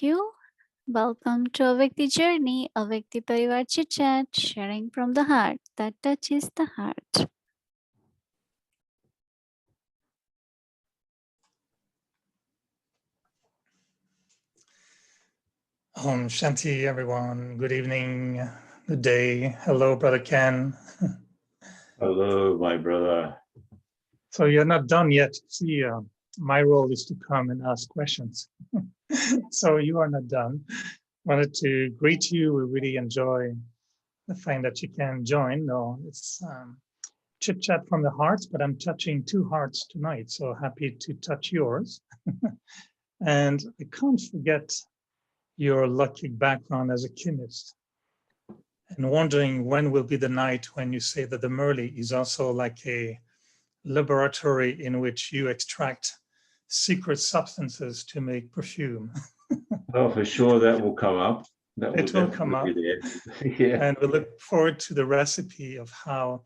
You. Welcome to a Vyakti Journey, a Vyakti Parivar Chit Chat, sharing from the heart that touches the heart. Shanti, everyone. Good evening, good day. Hello, Brother Ken. Hello, my brother. So you're not done yet. See, my role is to come and ask questions. So you are not done. Wanted to greet you. We really enjoy the fact that you can join. No, it's chit chat from the hearts, but I'm touching two hearts tonight. So happy to touch yours. And I can't forget your lucky background as a chemist. And wondering when will be the night when you say that the Merli is also like a laboratory in which you extract secret substances to make perfume. Oh, for sure that will come up. It will come up. Yeah. And we look forward to the recipe of how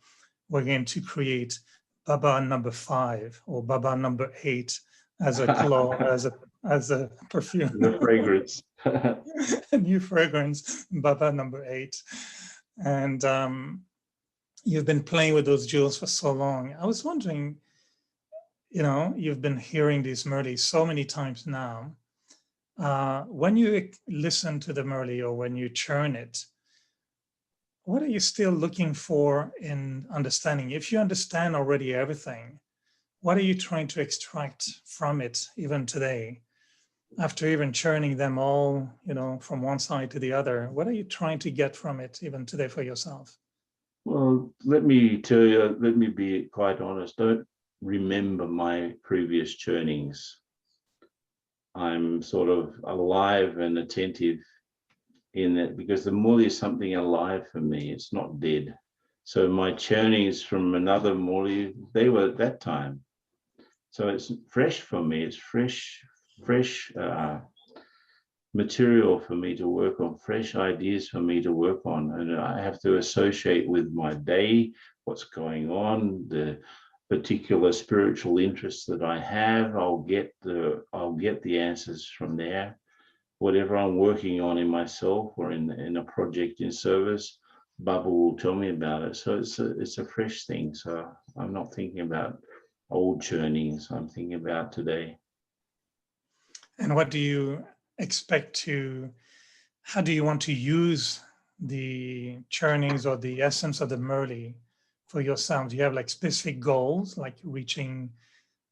we're going to create Baba number 5 or Baba number 8 as a as a perfume. The fragrance. A new fragrance, Baba number 8. And you've been playing with those jewels for so long. I was wondering, you've been hearing these Merlis so many times now. When you listen to the Merli or when you churn it, what are you still looking for in understanding? If you understand already everything, what are you trying to extract from it even today? After even churning them all, from one side to the other, what are you trying to get from it even today for yourself? Well, let me tell you, let me be quite honest. Don't remember my previous churnings. I'm sort of alive and attentive in that because the Muli is something alive for me. It's not dead. So my churnings from another Muli, they were at that time. So it's fresh for me. It's fresh material for me to work on, fresh ideas for me to work on. And I have to associate with my day, what's going on, the particular spiritual interests that I have. I'll get the answers from there. Whatever I'm working on in myself or in a project in service, Baba will tell me about it. So it's a fresh thing. So I'm not thinking about old churnings. I'm thinking about today. And what do you how do you want to use the churnings or the essence of the Merli for yourself? Do you have like specific goals, like reaching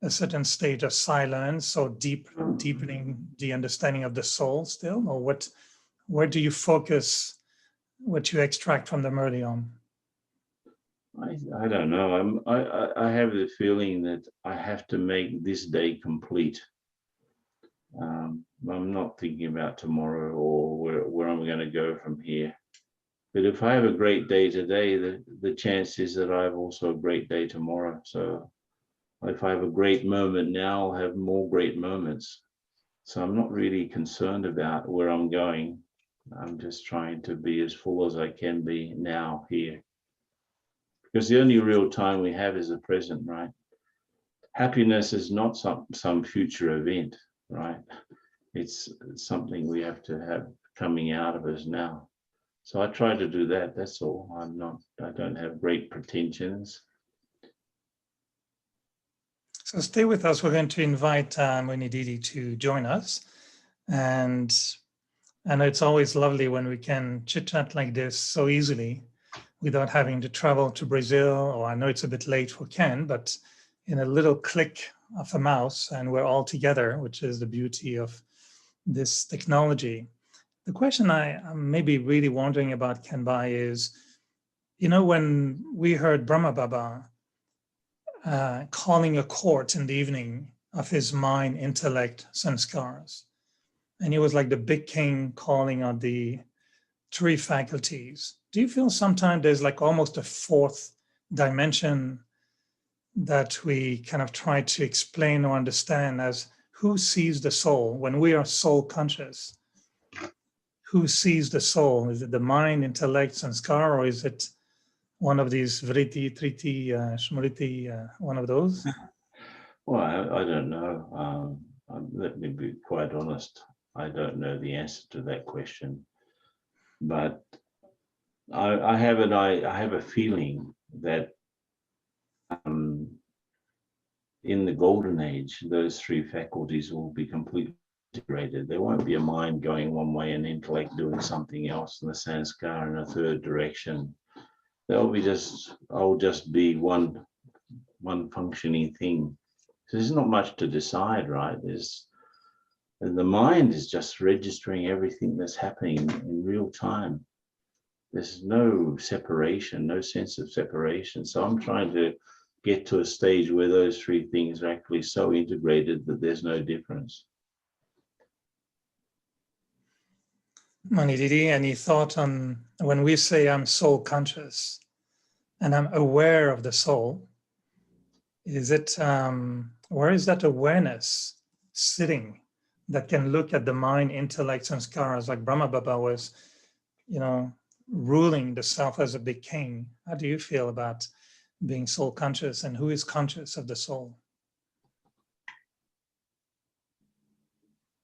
a certain stage of silence or deepening the understanding of the soul still? Or where do you focus what you extract from the Merli on? I don't know. I have the feeling that I have to make this day complete. I'm not thinking about tomorrow or where I'm going to go from here. But if I have a great day today, the chance is that I have also a great day tomorrow. So if I have a great moment now, I'll have more great moments. So I'm not really concerned about where I'm going. I'm just trying to be as full as I can be now here. Because the only real time we have is the present, right? Happiness is not some future event, right? It's something we have to have coming out of us now. So I try to do that. That's all. I don't have great pretensions. So stay with us. We're going to invite Mohini Didi to join us. And I know it's always lovely when we can chit chat like this so easily without having to travel to Brazil, or I know it's a bit late for Ken, but in a little click of a mouse and we're all together, which is the beauty of this technology. The question I'm maybe really wondering about, Kenbai, is, when we heard Brahma Baba calling a court in the evening of his mind, intellect, sanskars, and he was like the big king calling on the 3 faculties. Do you feel sometimes there's like almost a 4th dimension that we kind of try to explain or understand as who sees the soul when we are soul conscious? Who sees the soul? Is it the mind, intellect, sanskar, or is it one of these vritti, triti, smriti, one of those? Well, I don't know. Let me be quite honest. I don't know the answer to that question, but I have a feeling that in the golden age, those three faculties will be completely integrated. There won't be a mind going one way and intellect doing something else, and the sanskar in a third direction. I'll just be one functioning thing. So there's not much to decide, right? The mind is just registering everything that's happening in real time. There's no separation, no sense of separation. So I'm trying to get to a stage where those three things are actually so integrated that there's no difference. Mohini Didi, any thought on when we say I'm soul conscious and I'm aware of the soul? Is it where is that awareness sitting that can look at the mind, intellect, sanskaras, like Brahma Baba was, ruling the self as a big king? How do you feel about being soul conscious, and who is conscious of the soul?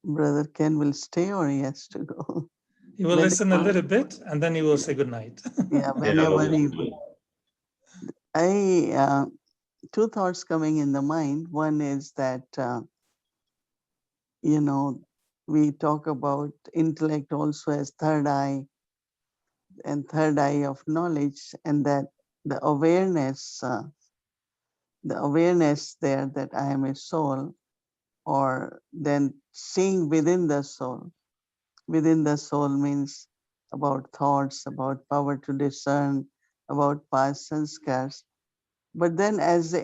Brother Ken will stay or he has to go? He will listen a little bit and then he will say good night. Yeah, whenever two thoughts coming in the mind. One is that, we talk about intellect also as third eye and third eye of knowledge, and that the awareness there that I am a soul, or then seeing within the soul. Within the soul means about thoughts, about power to discern, about past sanskars. But then as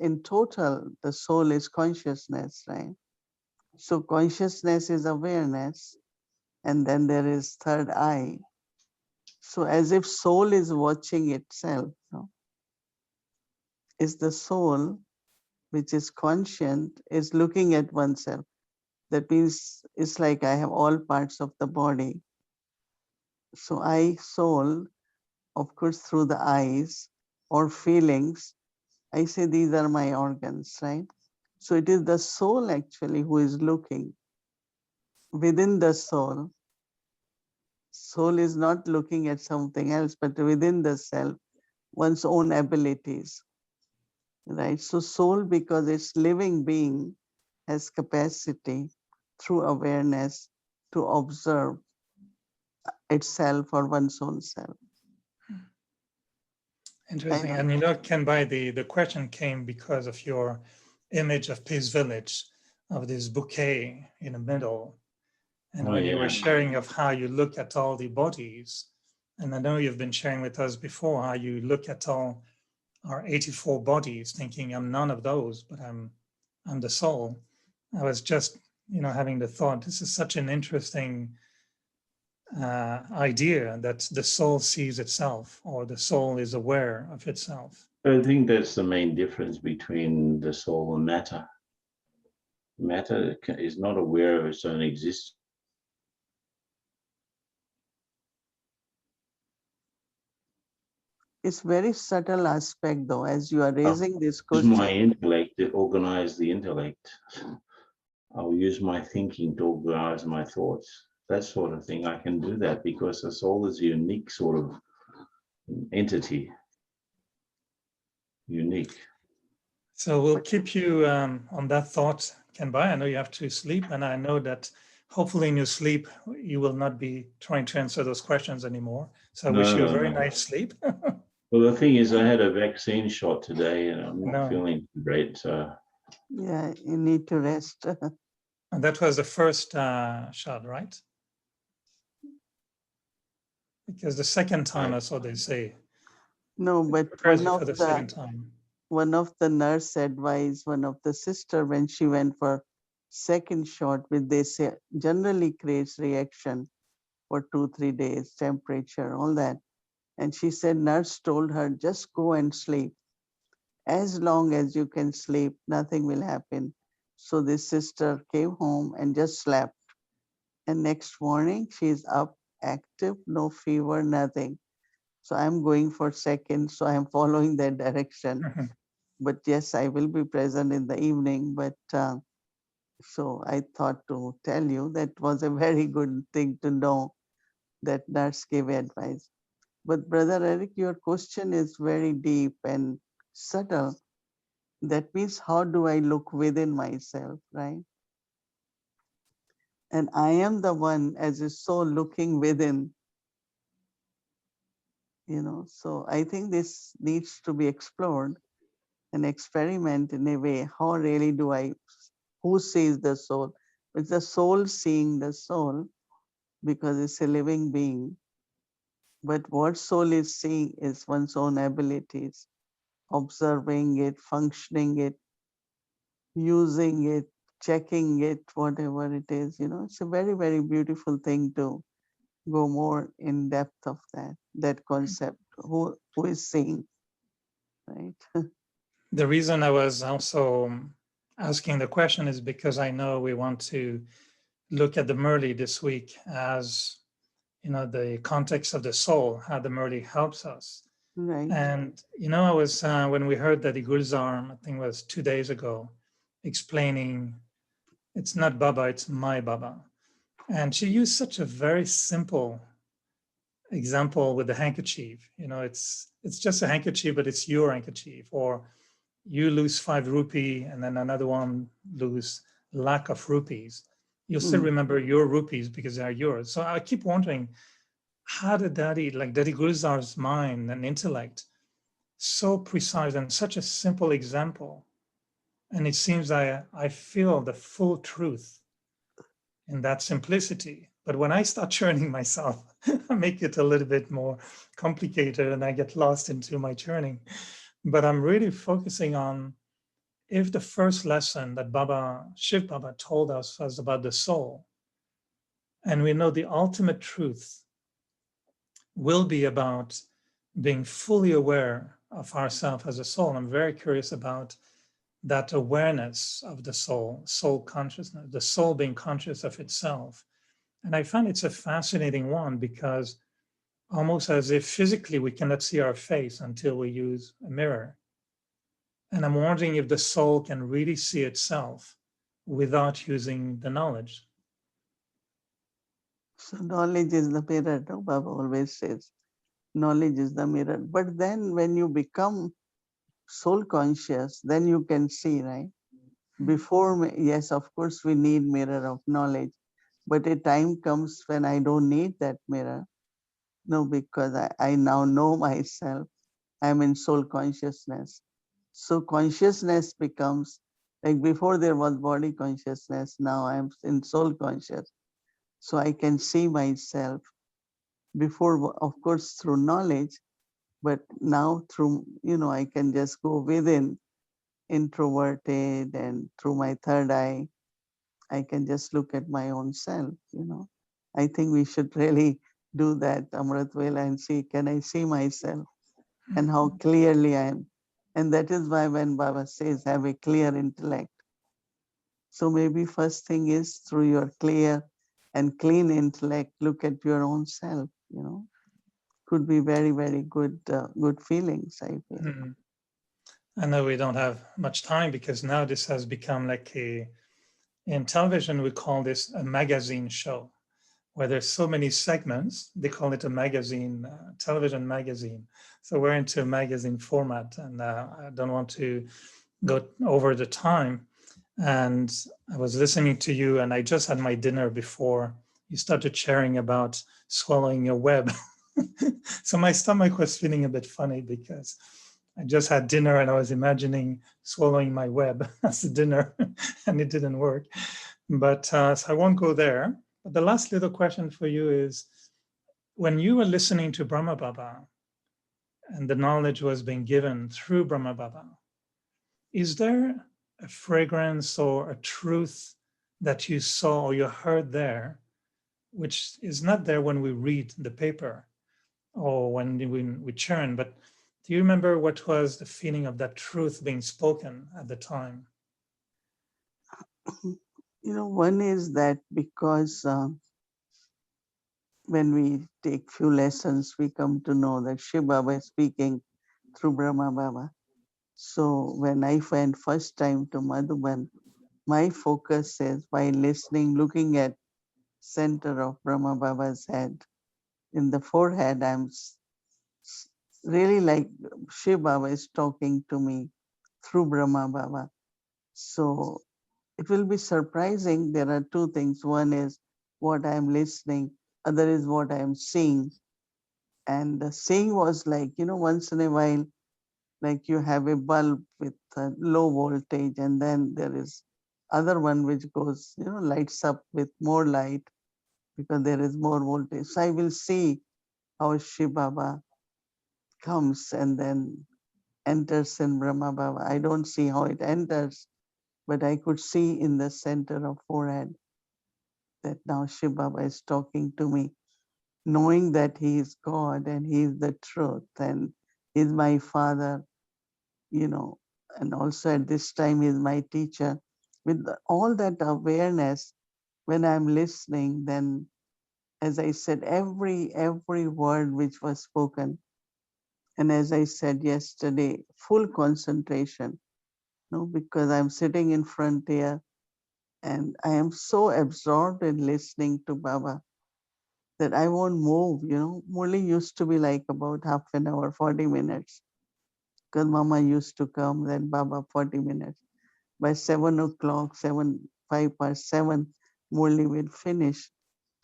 in total, the soul is consciousness, right? So consciousness is awareness, and then there is third eye. So as if soul is watching itself, is the soul, which is conscient, is looking at oneself. That means it's like I have all parts of the body. So I, soul, of course, through the eyes or feelings, I say these are my organs, right? So it is the soul actually who is looking within the soul. Soul is not looking at something else, but within the self, one's own abilities, right? So soul, because it's living being, has capacity through awareness to observe itself or one's own self. Interesting. And Kenbai, the question came because of your image of Peace Village, of this bouquet in the middle. And when you were sharing of how you look at all the bodies, and I know you've been sharing with us before how you look at all our 84 bodies, thinking I'm none of those, but I'm the soul. I was just, having the thought, this is such an interesting idea that the soul sees itself, or the soul is aware of itself. I think that's the main difference between the soul and matter. Matter is not aware of its own existence. It's very subtle aspect though, as you are raising this question. Use my intellect to organize the intellect. I'll use my thinking to organize my thoughts. That sort of thing. I can do that because the soul is a unique sort of entity. Unique. So we'll keep you on that thought, Kenbai. I know you have to sleep, and I know that hopefully in your sleep, you will not be trying to answer those questions anymore. So I wish you a very nice sleep. Well, the thing is, I had a vaccine shot today and I'm not feeling great. So yeah, you need to rest. And that was the first shot, right? Because the second time, that's what they say. No, but one of the nurse advised one of the sister when she went for second shot, which they say generally creates reaction for 2-3 days, temperature, all that. And she said nurse told her, just go and sleep. As long as you can sleep, nothing will happen. So this sister came home and just slept. And next morning, she's up, active, no fever, nothing. So I'm going for second, so I'm following that direction. But yes, I will be present in the evening. But So I thought to tell you that was a very good thing to know that nurse gave advice. But Brother Eric, your question is very deep and subtle. That means, how do I look within myself, right? And I am the one as a soul looking within, So I think this needs to be explored and experiment in a way. How really who sees the soul? It's the soul seeing the soul because it's a living being. But what soul is seeing is one's own abilities, observing it, functioning it, using it, checking it, whatever it is. It's a very, very beautiful thing to go more in depth of that concept. Who is seeing, right? The reason I was also asking the question is because I know we want to look at the Murli this week as the context of the soul, how the Murli helps us. Right. And I was when we heard that the Gulzar, I think it was 2 days ago, explaining it's not Baba, it's my Baba. And she used such a very simple example with the handkerchief. It's just a handkerchief, but it's your handkerchief. Or you lose 5 rupee and then another one lose lack of rupees. You'll still remember your rupees because they are yours. So I keep wondering, how did Daddy Gulzar's mind and intellect so precise and such a simple example? And it seems I feel the full truth in that simplicity. But when I start churning myself, I make it a little bit more complicated and I get lost into my churning. But I'm really focusing on, if the first lesson that Shiv Baba told us was about the soul, and we know the ultimate truth will be about being fully aware of ourselves as a soul. I'm very curious about that awareness of the soul consciousness, the soul being conscious of itself. And I find it's a fascinating one because almost as if physically we cannot see our face until we use a mirror. And I'm wondering if the soul can really see itself without using the knowledge. So knowledge is the mirror, no? Baba always says, knowledge is the mirror. But then when you become soul conscious, then you can see, right? Before, yes, of course, we need mirror of knowledge, but a time comes when I don't need that mirror. No, because I now know myself. I'm in soul consciousness. So consciousness becomes like before there was body consciousness, now I'm in soul conscious. So I can see myself before, of course, through knowledge, but now through, I can just go within, introverted, and through my third eye, I can just look at my own self. I think we should really do that, Amrit Vela, and see, can I see myself and how clearly I am? And that is why when Baba says, have a clear intellect. So maybe first thing is through your clear and clean intellect, look at your own self. Could be very, very good feelings, I feel. Mm-hmm. I know we don't have much time because now this has become like in television, we call this a magazine show, where there's so many segments, they call it a magazine, television magazine. So we're into a magazine format, and I don't want to go over the time. And I was listening to you, and I just had my dinner before you started sharing about swallowing your web. So my stomach was feeling a bit funny because I just had dinner and I was imagining swallowing my web as a dinner, and it didn't work. But so I won't go there. But the last little question for you is, when you were listening to Brahma Baba and the knowledge was being given through Brahma Baba, is there a fragrance or a truth that you saw or you heard there, which is not there when we read the paper or when we churn, but do you remember what was the feeling of that truth being spoken at the time? One is that because when we take few lessons, we come to know that Shiv Baba is speaking through Brahma Baba. So when I went first time to Madhuban, my focus is while listening, looking at center of Brahma Baba's head. In the forehead, really like Shiv Baba is talking to me through Brahma Baba. So it will be surprising. There are two things. One is what I am listening, other is what I am seeing. And the seeing was like, once in a while, like you have a bulb with a low voltage, and then there is other one which goes, lights up with more light because there is more voltage. So I will see how Shiv Baba comes and then enters in Brahma Baba. I don't see how it enters, but I could see in the center of forehead that now Shiv Baba is talking to me, knowing that he is God and he is the truth and he is my father, and also at this time he is my teacher. With all that awareness, when I'm listening, then as I said, every word which was spoken, and as I said yesterday, full concentration, because I'm sitting in front here and I am so absorbed in listening to Baba that I won't move. Murli used to be like about half an hour, 40 minutes, because Mama used to come, then Baba 40 minutes. By 7 o'clock, 5 past 7, Murli will finish.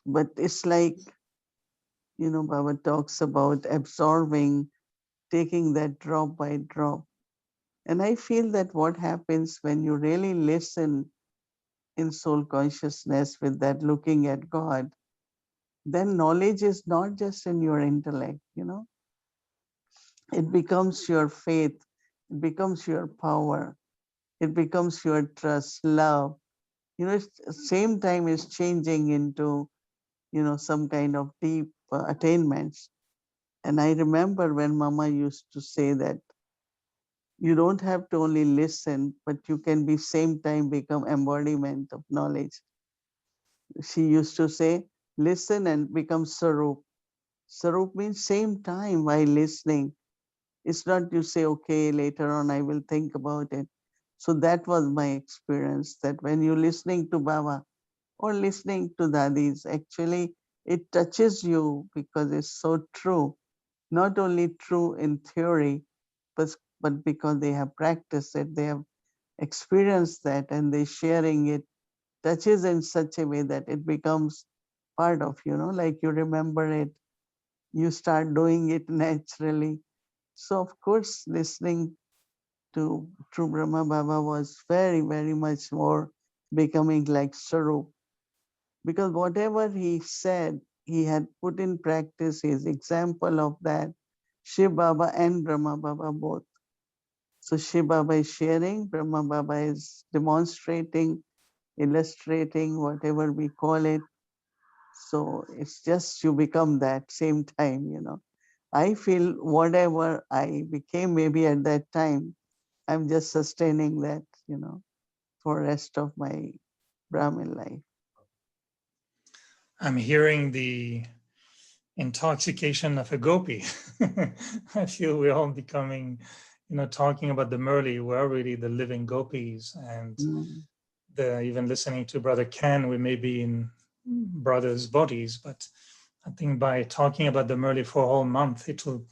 But it's like, Baba talks about absorbing, taking that drop by drop. And I feel that what happens when you really listen in soul consciousness with that looking at God, then knowledge is not just in your intellect. It becomes your faith, it becomes your power, it becomes your trust, love. Same time is changing into, some kind of deep attainments. And I remember when Mama used to say that you don't have to only listen, but you can be same time become embodiment of knowledge. She used to say, listen and become Sarup. Sarup means same time while listening. It's not you say, okay, later on I will think about it. So that was my experience, that when you're listening to Baba or listening to Dadis, actually it touches you because it's so true. Not only true in theory, but because they have practiced it, they have experienced that, and they sharing it touches in such a way that it becomes part of like you remember it, you start doing it naturally. So of course, listening to True Brahma Baba was very, very much more becoming like Sarup, because whatever he said, he had put in practice. His example of that, Shiv Baba and Brahma Baba both. So Shiv Baba is sharing, Brahma Baba is demonstrating, illustrating, whatever we call it. So it's just you become that same time. I feel whatever I became maybe at that time, I'm just sustaining that, for rest of my Brahmin life. I'm hearing the intoxication of a gopi. I feel we're all becoming, talking about the Murli, we're already the living gopis. And even listening to Brother Ken, we may be in brothers' bodies, but I think by talking about the Murli for a whole month, it will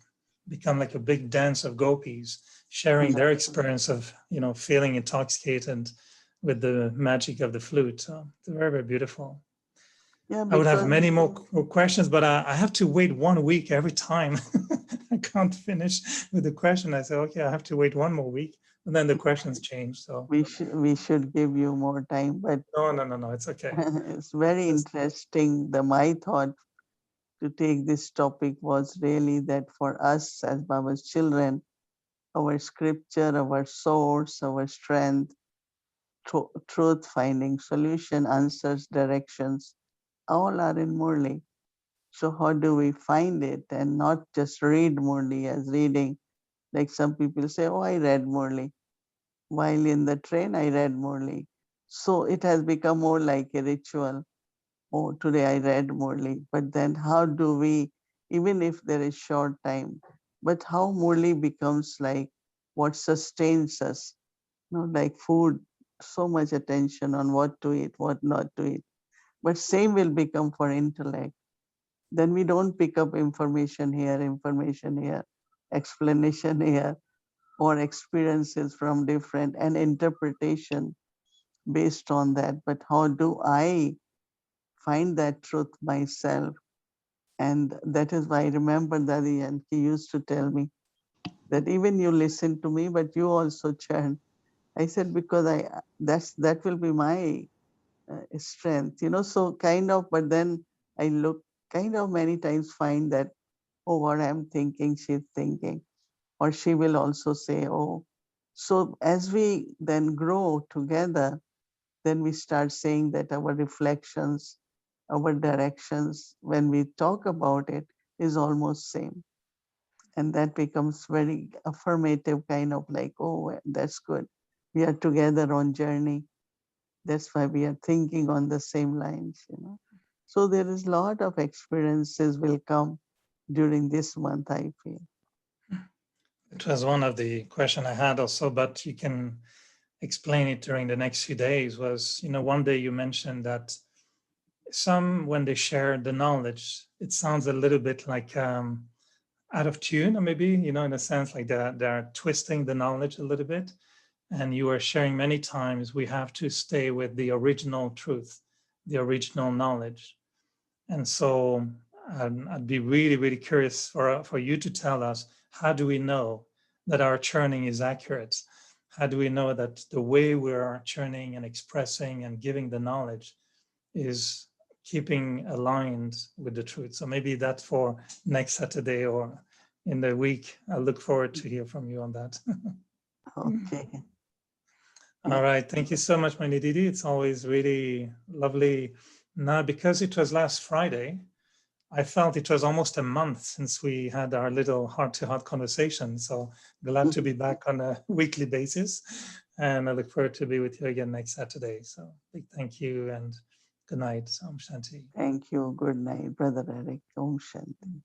become like a big dance of gopis sharing their experience of, feeling intoxicated with the magic of the flute. So it's very, very beautiful. Yeah, I would have many more questions, but I have to wait 1 week every time. I can't finish with the question. I say, okay, I have to wait 1 more week, and then the questions change. So we should give you more time, but no, it's okay. it's very interesting. My thought to take this topic was really that for us as Baba's children, our scripture, our source, our strength, truth finding, solution, answers, directions, all are in Murli. So how do we find it and not just read Murli as reading? Like some people say, oh, I read Murli. While in the train, I read Murli. So it has become more like a ritual. Oh, today I read Murli. But then how do we, even if there is short time, but how Murli becomes like what sustains us, like food so much attention on what to eat, what not to eat. But same will become for intellect. Then we don't pick up information here, explanation here, or experiences from different and interpretation based on that. But how do I find that truth myself? And that is why I remember Dadi, and he used to tell me that even you listen to me, but you also chant. I said, because that will be my strength, so kind of, but then I look kind of many times find that, oh, what I'm thinking, she's thinking, or she will also say, oh. So as we then grow together, then we start saying that our reflections, our directions, when we talk about it, is almost same. And that becomes very affirmative, kind of like, oh, that's good. We are together on journey. That's why we are thinking on the same lines. So there is a lot of experiences will come during this month, I feel. It was one of the question I had also, but you can explain it during the next few days. Was, one day you mentioned that some, when they share the knowledge, it sounds a little bit like out of tune, or maybe, in a sense like they're twisting the knowledge a little bit. And you were sharing many times, we have to stay with the original truth, the original knowledge. And so I'd be really, really curious for you to tell us, how do we know that our churning is accurate? How do we know that the way we're churning and expressing and giving the knowledge is keeping aligned with the truth? So maybe that's for next Saturday or in the week. I look forward to hear from you on that. Okay. All right. Thank you so much, Mohini Didi. It's always really lovely. Now, because it was last Friday, I felt it was almost a month since we had our little heart-to-heart conversation. So glad to be back on a weekly basis. And I look forward to be with you again next Saturday. So big thank you and good night. Om Shanti. Thank you. Good night, Brother Eric. Om Shanti.